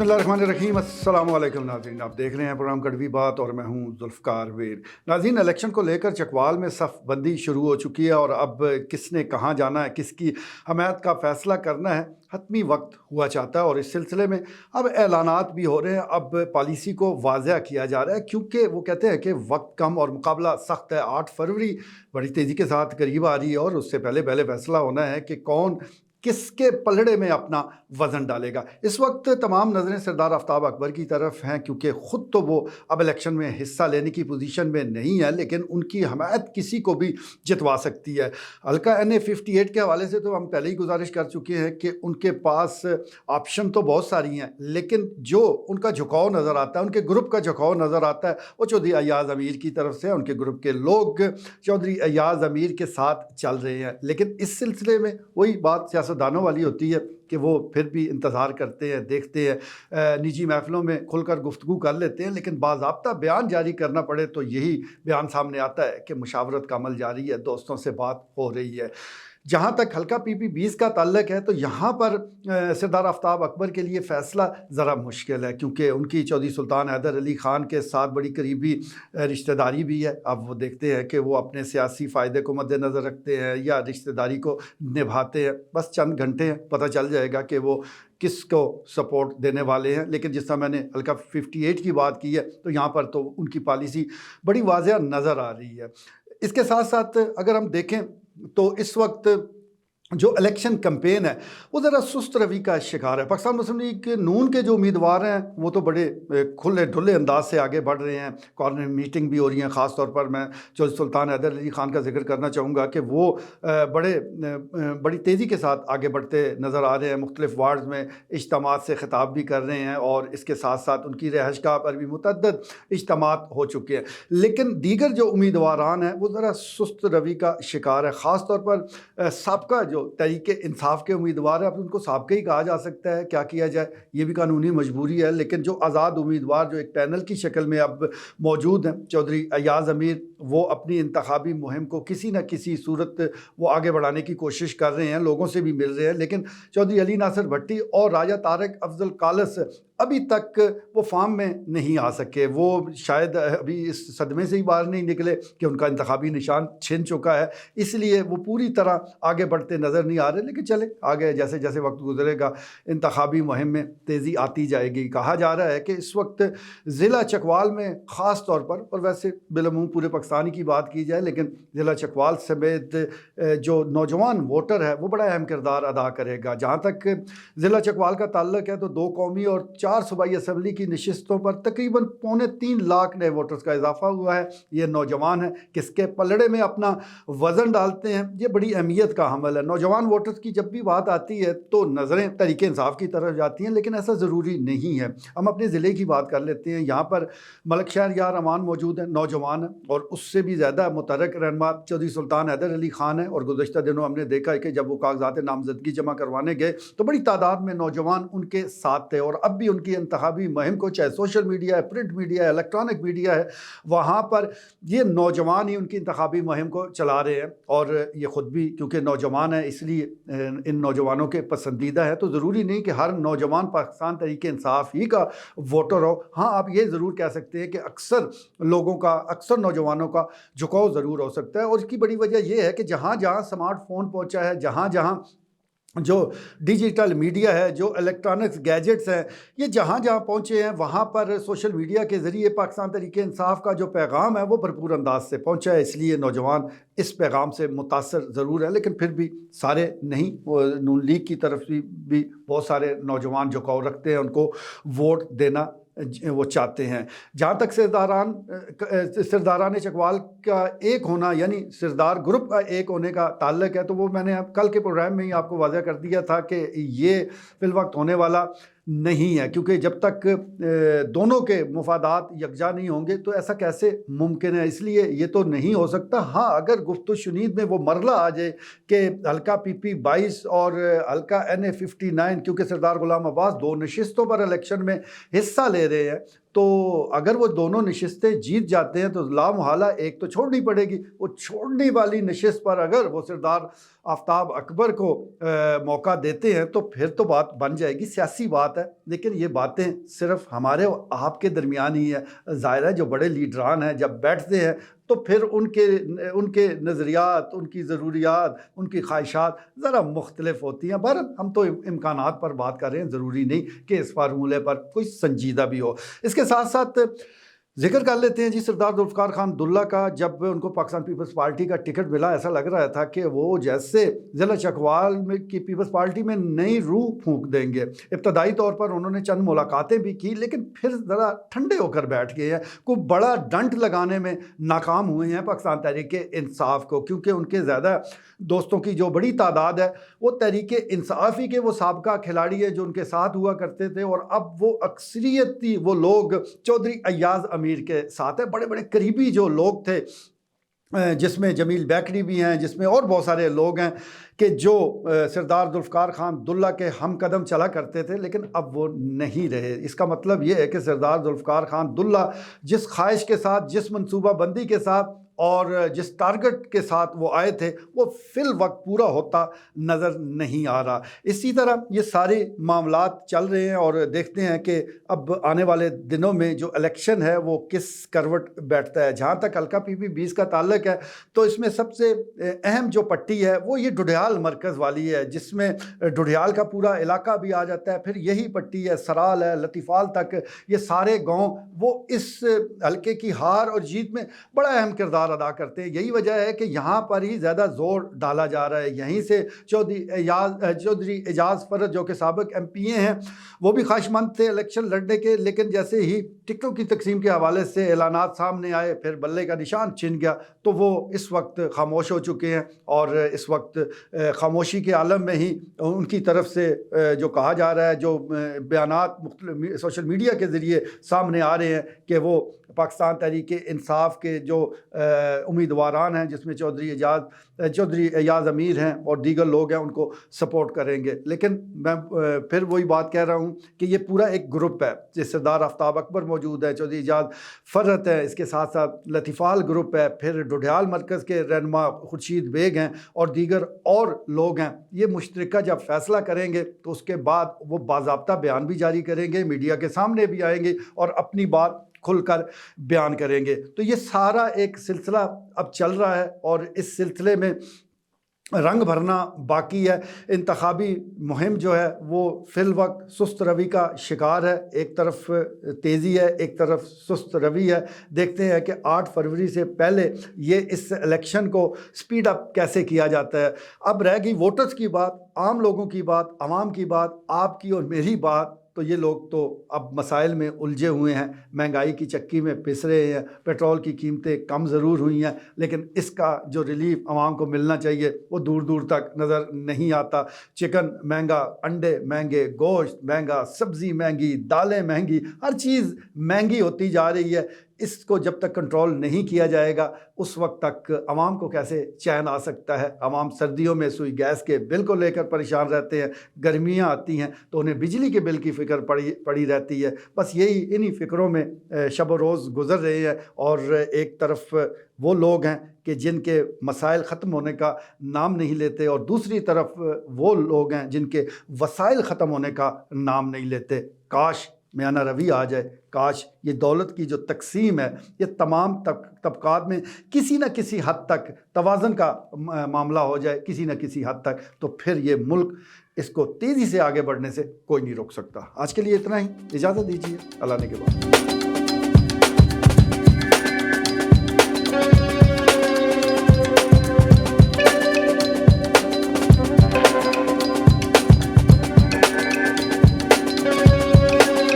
اللہ الرحمن الرحیم۔ السلام علیکم ناظرین، آپ دیکھ رہے ہیں پروگرام کڑوی بات اور میں ہوں ذوالفقار ویر۔ ناظرین، الیکشن کو لے کر چکوال میں صف بندی شروع ہو چکی ہے اور اب کس نے کہاں جانا ہے، کس کی حمایت کا فیصلہ کرنا ہے، حتمی وقت ہوا چاہتا ہے اور اس سلسلے میں اب اعلانات بھی ہو رہے ہیں، اب پالیسی کو واضح کیا جا رہا ہے کیونکہ وہ کہتے ہیں کہ وقت کم اور مقابلہ سخت ہے۔ 8 فروری بڑی تیزی کے ساتھ قریب آ رہی ہے اور اس سے پہلے فیصلہ ہونا ہے کہ کون کس کے پلڑے میں اپنا وزن ڈالے گا۔ اس وقت تمام نظریں سردار آفتاب اکبر کی طرف ہیں کیونکہ خود تو وہ اب الیکشن میں حصہ لینے کی پوزیشن میں نہیں ہے، لیکن ان کی حمایت کسی کو بھی جتوا سکتی ہے۔ حلقہ NA58 کے حوالے سے تو ہم پہلے ہی گزارش کر چکے ہیں کہ ان کے پاس آپشن تو بہت ساری ہیں، لیکن جو ان کا جھکاؤ نظر آتا ہے، ان کے گروپ کا جھکاؤ نظر آتا ہے، وہ چودھری ایاز امیر کی طرف سے، ان کے گروپ کے لوگ چودھری ایاز امیر کے ساتھ چل رہے ہیں۔ لیکن اس سلسلے میں وہی بات سیاستدانوں والی ہوتی ہے کہ وہ پھر بھی انتظار کرتے ہیں، دیکھتے ہیں، نجی محفلوں میں کھل کر گفتگو کر لیتے ہیں، لیکن باضابطہ بیان جاری کرنا پڑے تو یہی بیان سامنے آتا ہے کہ مشاورت کا عمل جاری ہے، دوستوں سے بات ہو رہی ہے۔ جہاں تک حلقہ PP20 کا تعلق ہے تو یہاں پر سردار آفتاب اکبر کے لیے فیصلہ ذرا مشکل ہے کیونکہ ان کی چودھری سلطان حیدر علی خان کے ساتھ بڑی قریبی رشتہ داری بھی ہے۔ اب وہ دیکھتے ہیں کہ وہ اپنے سیاسی فائدے کو مد نظر رکھتے ہیں یا رشتہ داری کو نبھاتے ہیں۔ بس چند گھنٹے ہیں، پتہ چل جائے گا کہ وہ کس کو سپورٹ دینے والے ہیں۔ لیکن جس طرح میں نے حلقہ 58 کی بات کی ہے تو یہاں پر تو ان کی پالیسی بڑی واضح نظر آ رہی ہے۔ اس کے ساتھ ساتھ اگر ہم دیکھیں تو اس وقت جو الیکشن کمپین ہے وہ ذرا سست روی کا شکار ہے۔ پاکستان مسلم لیگ نون کے جو امیدوار ہیں وہ تو بڑے کھلے ڈھلے انداز سے آگے بڑھ رہے ہیں، کارنر میٹنگ بھی ہو رہی ہیں۔ خاص طور پر میں چودھری سلطان حیدر علی خان کا ذکر کرنا چاہوں گا کہ وہ بڑی تیزی کے ساتھ آگے بڑھتے نظر آ رہے ہیں، مختلف وارڈز میں اجتماعات سے خطاب بھی کر رہے ہیں اور اس کے ساتھ ساتھ ان کی رہائش گاہ پر بھی متعدد اجتماعات ہو چکے ہیں۔ لیکن دیگر جو امیدواران ہیں وہ ذرا سست روی کا شکار ہے، خاص طور پر سابقہ جو تحریک انصاف کے امیدوار ہیں، اب ان کو سابقہ ہی کہا جا سکتا ہے، کیا کیا جائے، یہ بھی قانونی مجبوری ہے۔ لیکن جو آزاد امیدوار جو ایک پینل کی شکل میں اب موجود ہیں، چودھری ایاز امیر، وہ اپنی انتخابی مہم کو کسی نہ کسی صورت وہ آگے بڑھانے کی کوشش کر رہے ہیں، لوگوں سے بھی مل رہے ہیں۔ لیکن چودھری علی ناصر بھٹی اور راجہ طارق افضل کالس ابھی تک وہ فارم میں نہیں آ سکے، وہ شاید ابھی اس صدمے سے ہی باہر نہیں نکلے کہ ان کا انتخابی نشان چھن چکا ہے، اس لیے وہ پوری طرح آگے بڑھتے نظر نہیں آ رہے۔ لیکن چلے آگے جیسے جیسے وقت گزرے گا انتخابی مہم میں تیزی آتی جائے گی۔ کہا جا رہا ہے کہ اس وقت ضلع چکوال میں خاص طور پر، اور ویسے بالعموم پورے پاکستان کی بات کی جائے، لیکن ضلع چکوال سمیت جو نوجوان ووٹر ہے وہ بڑا اہم کردار ادا کرے گا۔ جہاں تک ضلع چکوال کا تعلق ہے تو 2 قومی اور 4 صوبائی اسمبلی کی نشستوں پر تقریباً 2.25 لاکھ نئے ووٹرز کا اضافہ ہوا ہے۔ یہ نوجوان ہیں، کس کے پلڑے میں اپنا وزن ڈالتے ہیں، یہ بڑی اہمیت کا حامل ہے۔ نوجوان ووٹرز کی جب بھی بات آتی ہے تو نظریں تحریک انصاف کی طرف جاتی ہیں، لیکن ایسا ضروری نہیں ہے۔ ہم اپنے ضلع کی بات کر لیتے ہیں، یہاں پر ملک شہر یار امان موجود ہیں، نوجوان ہیں، اور اس سے بھی زیادہ متحرک رہنما چودھری سلطان حیدر علی خان ہیں۔ اور گزشتہ دنوں ہم نے دیکھا ہے کہ جب وہ کاغذات نامزدگی جمع کروانے گئے تو بڑی تعداد میں نوجوان ان کے ساتھ تھے، اور اب بھی ان کی انتخابی مہم کو، چاہے سوشل میڈیا ہے، پرنٹ میڈیا ہے، الیکٹرانک میڈیا ہے، وہاں پر یہ نوجوان ہی ان کی انتخابی مہم کو چلا رہے ہیں۔ اور یہ خود بھی کیونکہ نوجوان ہیں اس لیے ان نوجوانوں کے پسندیدہ ہے، تو ضروری نہیں کہ ہر نوجوان پاکستان تحریک انصاف ہی کا ووٹر ہو۔ ہاں، آپ یہ ضرور کہہ سکتے ہیں کہ اکثر لوگوں کا، اکثر نوجوانوں کا جھکاؤ ضرور ہو سکتا ہے، اور اس کی بڑی وجہ یہ ہے کہ جہاں جہاں سمارٹ فون پہنچا ہے، جہاں جہاں جو ڈیجیٹل میڈیا ہے، جو الیکٹرانکس گیجٹس ہیں، یہ جہاں جہاں پہنچے ہیں وہاں پر سوشل میڈیا کے ذریعے پاکستان تحریک انصاف کا جو پیغام ہے وہ بھرپور انداز سے پہنچا ہے، اس لیے نوجوان اس پیغام سے متاثر ضرور ہے۔ لیکن پھر بھی سارے نہیں، نون لیگ کی طرف بھی بہت سارے نوجوان جھکاؤ رکھتے ہیں، ان کو ووٹ دینا وہ چاہتے ہیں۔ جہاں تک سرداران چکوال کا ایک ہونا، یعنی سردار گروپ کا ایک ہونے کا تعلق ہے، تو وہ میں نے کل کے پروگرام میں ہی آپ کو واضح کر دیا تھا کہ یہ فی الوقت ہونے والا نہیں ہے، کیونکہ جب تک دونوں کے مفادات یکجا نہیں ہوں گے تو ایسا کیسے ممکن ہے، اس لیے یہ تو نہیں ہو سکتا۔ ہاں، اگر گفت و شنید میں وہ مرحلہ آ جائے کہ حلقہ PP22 اور حلقہ NA59، کیونکہ سردار غلام عباس 2 نشستوں پر الیکشن میں حصہ لے رہے ہیں، تو اگر وہ دونوں نشستیں جیت جاتے ہیں تو لامحالہ ایک تو چھوڑنی پڑے گی. وہ چھوڑنے والی نشست پر اگر وہ سردار آفتاب اکبر کو موقع دیتے ہیں تو پھر تو بات بن جائے گی, سیاسی بات ہے. لیکن یہ باتیں صرف ہمارے آپ کے درمیان ہی ہے. ظاہر ہے جو بڑے لیڈران ہیں جب بیٹھتے ہیں تو پھر ان کے نظریات, ان کی ضروریات, ان کی خواہشات ذرا مختلف ہوتی ہیں. بہرحال ہم تو امکانات پر بات کر رہے ہیں, ضروری نہیں کہ اس فارمولے پر کوئی سنجیدہ بھی ہو. اس کے ساتھ ساتھ ذکر کر لیتے ہیں جی سردار ذوالفقار خان عبداللہ کا. جب ان کو پاکستان پیپلز پارٹی کا ٹکٹ ملا ایسا لگ رہا تھا کہ وہ جیسے ضلع چکوال میں کی پیپلز پارٹی میں نئی روح پھونک دیں گے. ابتدائی طور پر انہوں نے چند ملاقاتیں بھی کی لیکن پھر ذرا ٹھنڈے ہو کر بیٹھ گئے ہیں. کوئی بڑا ڈنٹ لگانے میں ناکام ہوئے ہیں پاکستان تحریک انصاف کو, کیونکہ ان کے زیادہ دوستوں کی جو بڑی تعداد ہے وہ تحریک انصاف ہی کے وہ سابقہ کھلاڑی ہے جو ان کے ساتھ ہوا کرتے تھے, اور اب وہ اکثریتی وہ لوگ چودھری ایاز امیر کے ساتھ ہے. بڑے بڑے قریبی جو لوگ تھے جس میں جمیل بیکری بھی ہیں, جس میں اور بہت سارے لوگ ہیں کہ جو سردار ذوالفقار خان عبداللہ کے ہم قدم چلا کرتے تھے لیکن اب وہ نہیں رہے. اس کا مطلب یہ ہے کہ سردار ذوالفقار خان عبداللہ جس خواہش کے ساتھ, جس منصوبہ بندی کے ساتھ اور جس ٹارگٹ کے ساتھ وہ آئے تھے وہ فی الوقت پورا ہوتا نظر نہیں آ رہا. اسی طرح یہ سارے معاملات چل رہے ہیں اور دیکھتے ہیں کہ اب آنے والے دنوں میں جو الیکشن ہے وہ کس کروٹ بیٹھتا ہے. جہاں تک حلقہ PB20 کا تعلق ہے تو اس میں سب سے اہم جو پٹی ہے وہ یہ ڈڈھیال مرکز والی ہے, جس میں ڈڈھیال کا پورا علاقہ بھی آ جاتا ہے. پھر یہی پٹی ہے, سرال ہے, لطیفال تک, یہ سارے گاؤں وہ اس حلقے کی ہار اور جیت میں بڑا اہم کردار ادا کرتے ہیں. یہی وجہ ہے کہ یہاں پر ہی زیادہ زور ڈالا جا رہا ہے. یہیں سے چودھری اعجاز فرد جو کہ سابق MP ہیں وہ بھی خواہش مند تھے الیکشن لڑنے کے, لیکن جیسے ہی ٹکٹوں کی تقسیم کے حوالے سے اعلانات سامنے آئے پھر بلے کا نشان چھن گیا, تو وہ اس وقت خاموش ہو چکے ہیں. اور اس وقت خاموشی کے عالم میں ہی ان کی طرف سے جو کہا جا رہا ہے, جو بیانات مختلف سوشل میڈیا کے ذریعے سامنے آ رہے ہیں کہ وہ پاکستان تحریک انصاف کے جو امیدواران ہیں جس میں چودھری ایاز امیر ہیں اور دیگر لوگ ہیں ان کو سپورٹ کریں گے. لیکن میں پھر وہی بات کہہ رہا ہوں کہ یہ پورا ایک گروپ ہے. جس سردار آفتاب اکبر موجود ہے, چودھری ایاز فرت ہے, اس کے ساتھ ساتھ لطیفال گروپ ہے, پھر ڈڈھیال مرکز کے رہنما خورشید بیگ ہیں اور دیگر اور لوگ ہیں. یہ مشترکہ جب فیصلہ کریں گے تو اس کے بعد وہ باضابطہ بیان بھی جاری کریں گے, میڈیا کے سامنے بھی آئیں گے اور اپنی بات کھل کر بیان کریں گے. تو یہ سارا ایک سلسلہ اب چل رہا ہے اور اس سلسلے میں رنگ بھرنا باقی ہے. انتخابی مہم جو ہے وہ فی الوقت سست روی کا شکار ہے. ایک طرف تیزی ہے, ایک طرف سست روی ہے. دیکھتے ہیں کہ 8 فروری سے پہلے یہ اس الیکشن کو سپیڈ اپ کیسے کیا جاتا ہے. اب رہ گئی ووٹرز کی بات, عام لوگوں کی بات, عوام کی بات, آپ کی اور میری بات. تو یہ لوگ تو اب مسائل میں الجھے ہوئے ہیں, مہنگائی کی چکی میں پس رہے ہیں, پیٹرول کی قیمتیں کم ضرور ہوئی ہیں لیکن اس کا جو ریلیف عوام کو ملنا چاہیے وہ دور دور تک نظر نہیں آتا. چکن مہنگا, انڈے مہنگے, گوشت مہنگا, سبزی مہنگی, دالیں مہنگی, ہر چیز مہنگی ہوتی جا رہی ہے. اس کو جب تک کنٹرول نہیں کیا جائے گا اس وقت تک عوام کو کیسے چین آ سکتا ہے. عوام سردیوں میں سوئی گیس کے بل کو لے کر پریشان رہتے ہیں, گرمیاں آتی ہیں تو انہیں بجلی کے بل کی فکر پڑی رہتی ہے. بس یہی انہی فکروں میں شب و روز گزر رہے ہیں. اور ایک طرف وہ لوگ ہیں کہ جن کے مسائل ختم ہونے کا نام نہیں لیتے اور دوسری طرف وہ لوگ ہیں جن کے وسائل ختم ہونے کا نام نہیں لیتے. کاش میانہ روی آ جائے, کاش یہ دولت کی جو تقسیم ہے یہ تمام طبقات میں کسی نہ کسی حد تک توازن کا معاملہ ہو جائے, کسی نہ کسی حد تک, تو پھر یہ ملک اس کو تیزی سے آگے بڑھنے سے کوئی نہیں روک سکتا. آج کے لیے اتنا ہی, اجازت دیجیے, اللہ نے کے بعد.